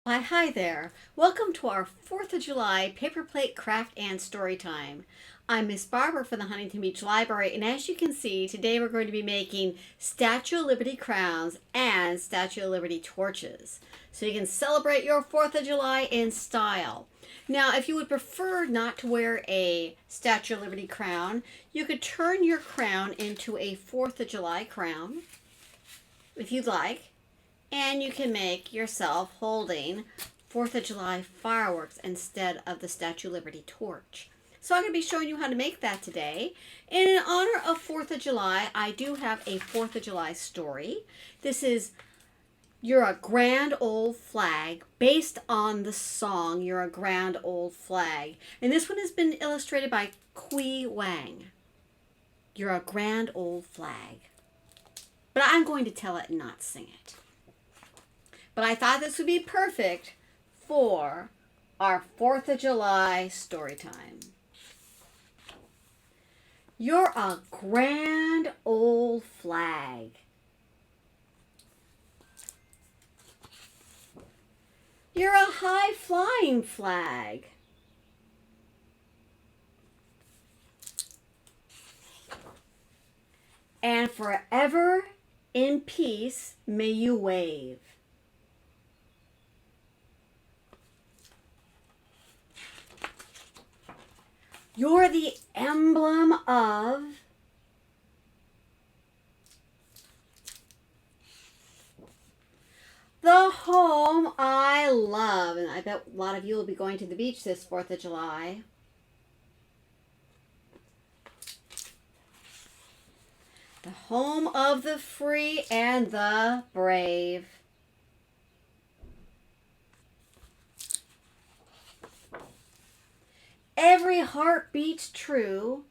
Why, hi there. Welcome to our 4th of July paper plate craft and story time. I'm Miss Barbara from the Huntington Beach Library, and as you can see, today we're going to be making Statue of Liberty crowns and Statue of Liberty torches, so you can celebrate your 4th of July in style. Now, if you would prefer not to wear a Statue of Liberty crown, you could turn your crown into a 4th of July crown, if you'd like. And you can make yourself holding 4th of July fireworks instead of the Statue of Liberty torch. So I'm going to be showing you how to make that today. And in honor of 4th of July, I do have a 4th of July story. This is You're a Grand Old Flag, based on the song You're a Grand Old Flag. And this one has been illustrated by Kui Wang. You're a Grand Old Flag. But I'm going to tell it and not sing it. But I thought this would be perfect for our 4th of July story time. You're a grand old flag. You're a high-flying flag. And forever in peace may you wave. You're the emblem of the home I love. And I bet a lot of you will be going to the beach this 4th of July. The home of the free and the brave. Every heart beats true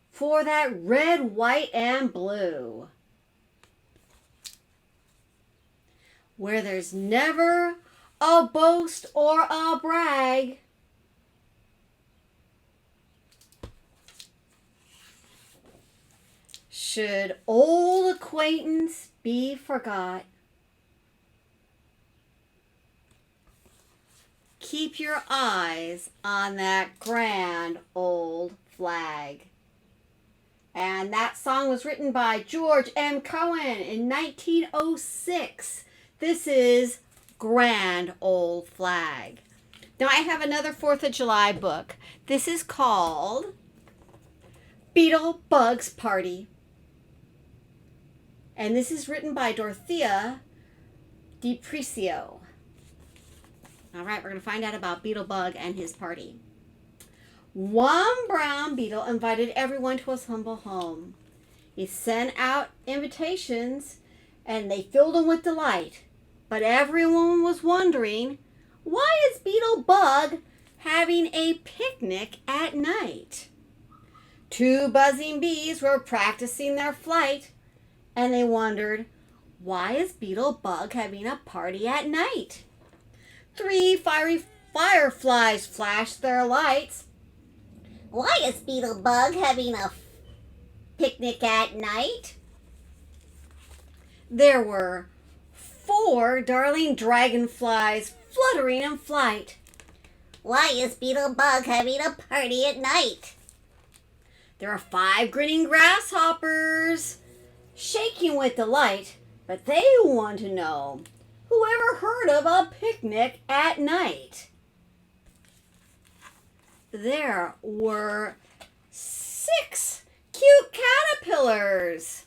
for that red, white, and blue. Where there's never a boast or a brag. Should old acquaintance be forgot, keep your eyes on that grand old flag. And that song was written by George M. Cohen in 1906. This is Grand Old Flag. Now I have another 4th of July book. This is called Beetle Bug's Party. And this is written by Dorothea DiPricio. All right, we're going to find out about Beetlebug and his party. One brown beetle invited everyone to his humble home. He sent out invitations, and they filled them with delight. But everyone was wondering, why is Beetlebug having a picnic at night? 2 buzzing bees were practicing their flight, and they wondered, why is Beetlebug having a party at night? 3 fiery fireflies flashed their lights. Why is Beetlebug having a picnic at night? There were 4 darling dragonflies fluttering in flight. Why is Beetlebug having a party at night? There are 5 grinning grasshoppers shaking with delight, but they want to know, who ever heard of a picnic at night? There were 6 cute caterpillars.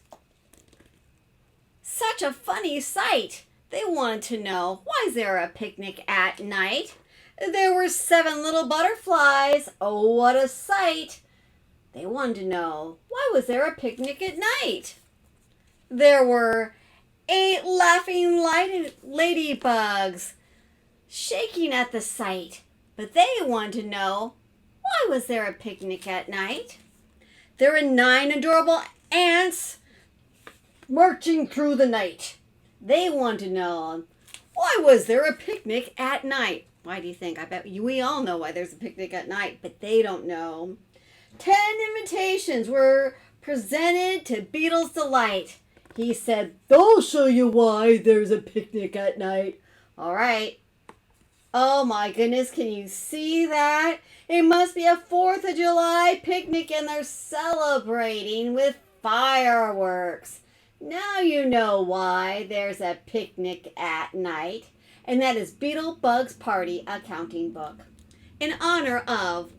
Such a funny sight. They wanted to know, why is there a picnic at night? There were 7 little butterflies. Oh, what a sight. They wanted to know, why was there a picnic at night? There were 8 laughing ladybugs shaking at the sight, but they wanted to know, why was there a picnic at night? There were 9 adorable ants marching through the night. They wanted to know, why was there a picnic at night? Why do you think? I bet we all know why there's a picnic at night, but they don't know. 10 invitations were presented to Beetle's delight. He said, "I'll show you why there's a picnic at night." All right. Oh my goodness, can you see that? It must be a 4th of July picnic and they're celebrating with fireworks. Now you know why there's a picnic at night. And that is Beetle Bug's Party Accounting Book in honor of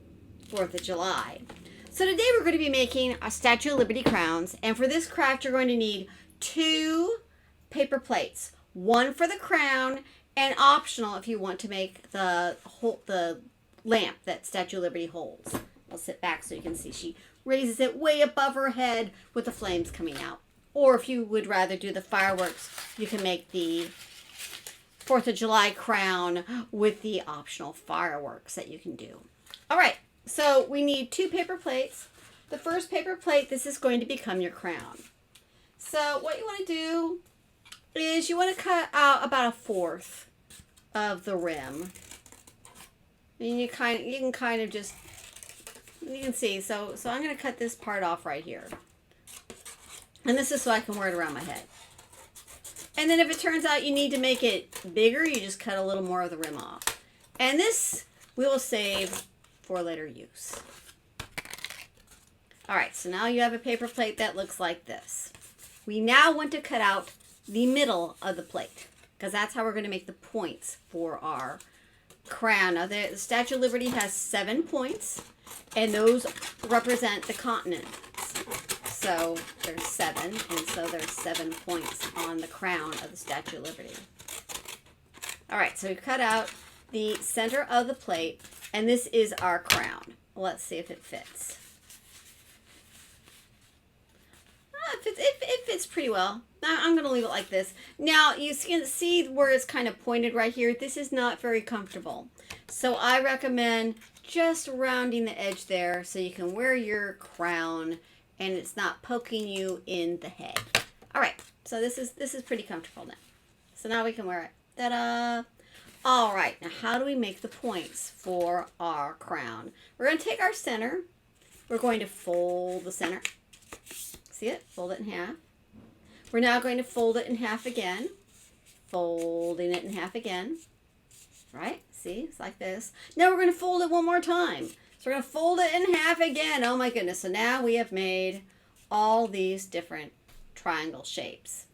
4th of July. So today we're going to be making a Statue of Liberty crowns. And for this craft, you're going to need 2 paper plates. One for the crown, and optional if you want to make the lamp that Statue of Liberty holds. I'll sit back so you can see. She raises it way above her head with the flames coming out. Or if you would rather do the fireworks, you can make the 4th of July crown with the optional fireworks that you can do. All right, so we need 2 paper plates. The first paper plate, this is going to become your crown. So what you want to do is you want to cut out about 1/4 of the rim. And you can kind of just, you can see, so I'm going to cut this part off right here. And this is so I can wear it around my head. And then if it turns out you need to make it bigger, you just cut a little more of the rim off. And this we will save for later use. All right, so now you have a paper plate that looks like this. We now want to cut out the middle of the plate, because that's how we're going to make the points for our crown. Now the Statue of Liberty has 7 points, and those represent the continents. So there's 7, and so there's 7 points on the crown of the Statue of Liberty. All right, so we cut out the center of the plate, and this is our crown. Let's see if it fits. It fits pretty well. I'm going to leave it like this. Now, you can see where it's kind of pointed right here. This is not very comfortable. So I recommend just rounding the edge there so you can wear your crown and it's not poking you in the head. All right, so this is pretty comfortable now. So now we can wear it. Ta-da! All right, now how do we make the points for our crown? We're going to take our center. We're going to fold the center. See it? Fold it in half. We're now going to fold it in half again. Folding it in half again. Right? See? It's like this. Now we're going to fold it one more time. So we're going to fold it in half again. Oh my goodness. So now we have made all these different triangle shapes.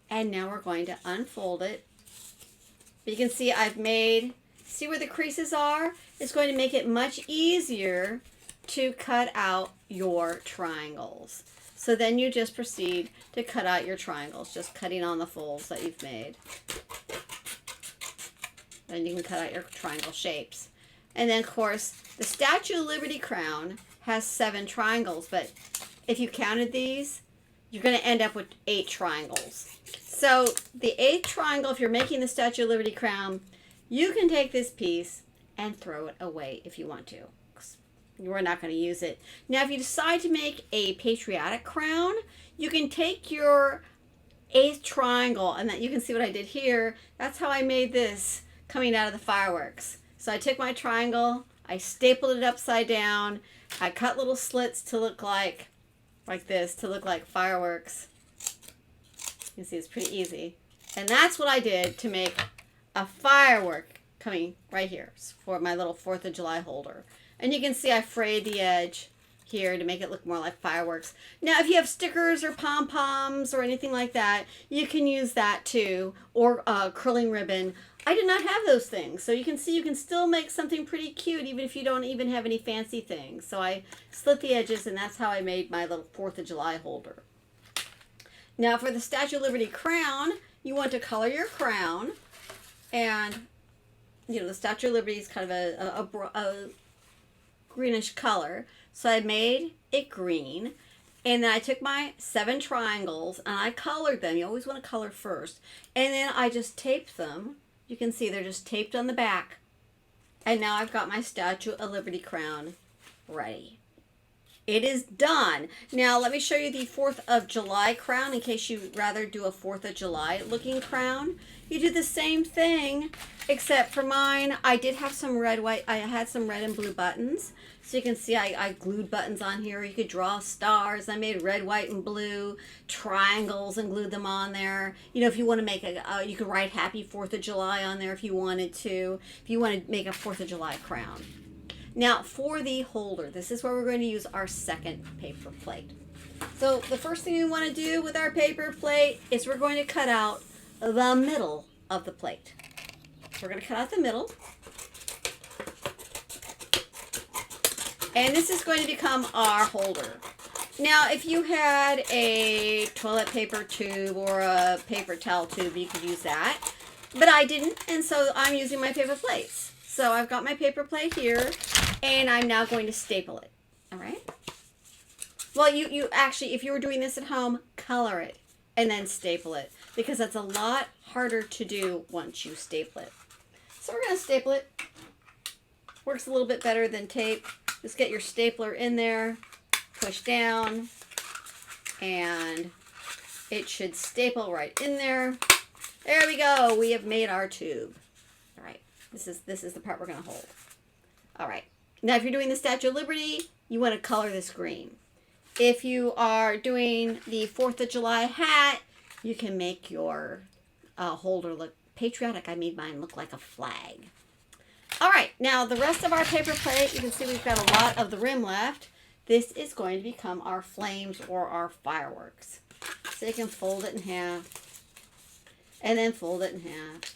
And now we're going to unfold it. But you can see I've made, see where the creases are? It's going to make it much easier to cut out your triangles. So then you just proceed to cut out your triangles, just cutting on the folds that you've made. Then you can cut out your triangle shapes. And then, of course, the Statue of Liberty crown has 7 triangles, but if you counted these, you're going to end up with 8 triangles. So the 8th triangle, if you're making the Statue of Liberty crown, you can take this piece and throw it away if you want to. We're not going to use it. Now, if you decide to make a patriotic crown, you can take your 8th triangle, and that you can see what I did here. That's how I made this coming out of the fireworks. So I took my triangle, I stapled it upside down, I cut little slits to look like this, to look like fireworks. You can see it's pretty easy. And that's what I did to make a firework coming right here for my little 4th of July holder. And you can see I frayed the edge here to make it look more like fireworks. Now, if you have stickers or pom-poms or anything like that, you can use that too, or curling ribbon. I did not have those things, so you can see you can still make something pretty cute even if you don't even have any fancy things. So I slit the edges, and that's how I made my little 4th of July holder. Now, for the Statue of Liberty crown, you want to color your crown, and you know the Statue of Liberty is kind of a greenish color. So I made it green, and then I took my 7 triangles and I colored them. You always want to color first. And then I just taped them. You can see they're just taped on the back. And now I've got my Statue of Liberty crown ready. It is done. Now let me show you the 4th of July crown in case you'd rather do a 4th of July looking crown. You do the same thing, except for mine, I did have some red, white, I had some red and blue buttons. So you can see I glued buttons on here. You could draw stars. I made red, white, and blue triangles and glued them on there. You know, if you want to make you can write Happy 4th of July on there if you wanted to. If you want to make a 4th of July crown. Now for the holder, this is where we're going to use our second paper plate. So the first thing we want to do with our paper plate is we're going to cut out the middle of the plate. So we're going to cut out the middle. And this is going to become our holder. Now, if you had a toilet paper tube or a paper towel tube, you could use that. But I didn't, and so I'm using my paper plates. So I've got my paper plate here, and I'm now going to staple it. All right? Well, you actually, if you were doing this at home, color it and then staple it, because that's a lot harder to do once you staple it. So we're going to staple it. Works a little bit better than tape. Just get your stapler in there, push down, and it should staple right in there. There we go. We have made our tube. All right. This is the part we're going to hold. All right. Now, if you're doing the Statue of Liberty, you want to color this green. If you are doing the 4th of July hat, you can make your holder look patriotic. I made mine look like a flag. All right, now the rest of our paper plate, you can see we've got a lot of the rim left. This is going to become our flames or our fireworks. So you can fold it in half and then fold it in half.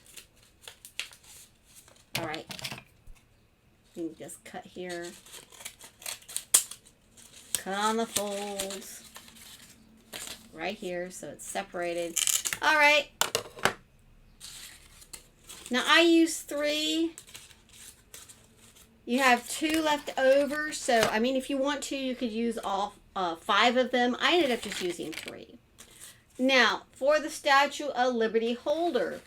All right, you can just cut here. Cut on the folds right here so it's separated. All right, now I use 3. You have 2 left over, so I mean, if you want to, you could use all 5 of them. I ended up just using 3. Now, for the Statue of Liberty holder,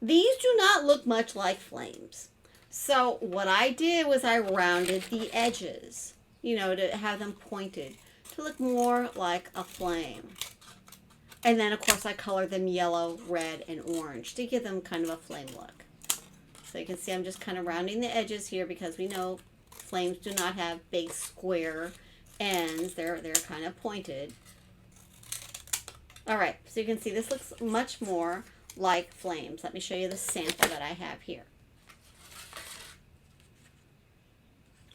these do not look much like flames. So what I did was I rounded the edges, you know, to have them pointed to look more like a flame. And then, of course, I colored them yellow, red, and orange to give them kind of a flame look. So you can see I'm just kind of rounding the edges here because we know flames do not have big square ends. They're kind of pointed. All right, so you can see this looks much more like flames. Let me show you the sample that I have here.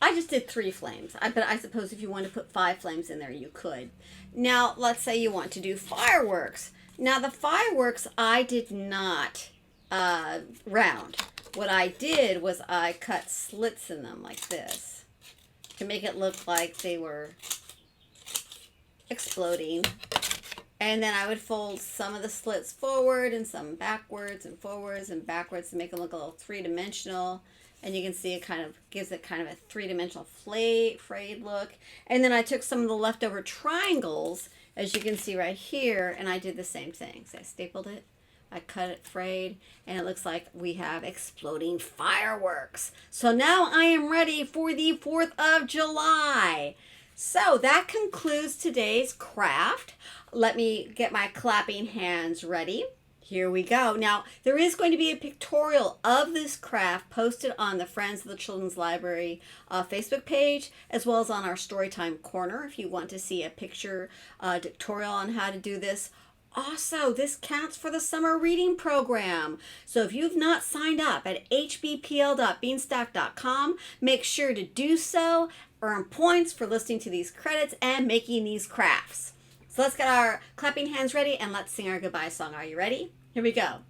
I just did 3 flames, but I suppose if you want to put 5 flames in there, you could. Now, let's say you want to do fireworks. Now, the fireworks I did not round. What I did was I cut slits in them like this to make it look like they were exploding. And then I would fold some of the slits forward and some backwards and forwards and backwards to make them look a little 3-dimensional. And you can see it kind of gives it kind of a 3-dimensional frayed look. And then I took some of the leftover triangles, as you can see right here, and I did the same thing. So I stapled it. I cut it frayed, and it looks like we have exploding fireworks. So now I am ready for the 4th of July. So that concludes today's craft. Let me get my clapping hands ready. Here we go. Now, there is going to be a pictorial of this craft posted on the Friends of the Children's Library Facebook page, as well as on our Storytime corner if you want to see a picture tutorial on how to do this. Also, this counts for the summer reading program. So if you've not signed up at hbpl.beanstalk.com, make sure to do so. Earn points for listening to these credits and making these crafts. So let's get our clapping hands ready and let's sing our goodbye song. Are you ready? Here we go.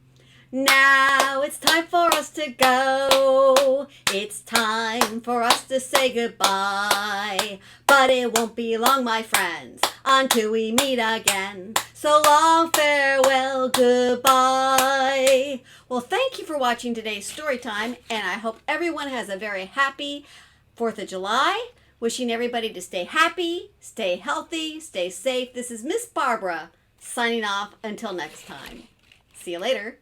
Now it's time for us to go. It's time for us to say goodbye. But it won't be long, my friends, until we meet again. So long, farewell, goodbye. Well, thank you for watching today's story time, and I hope everyone has a very happy 4th of July. Wishing everybody to stay happy, stay healthy, stay safe. This is Miss Barbara signing off until next time. See you later.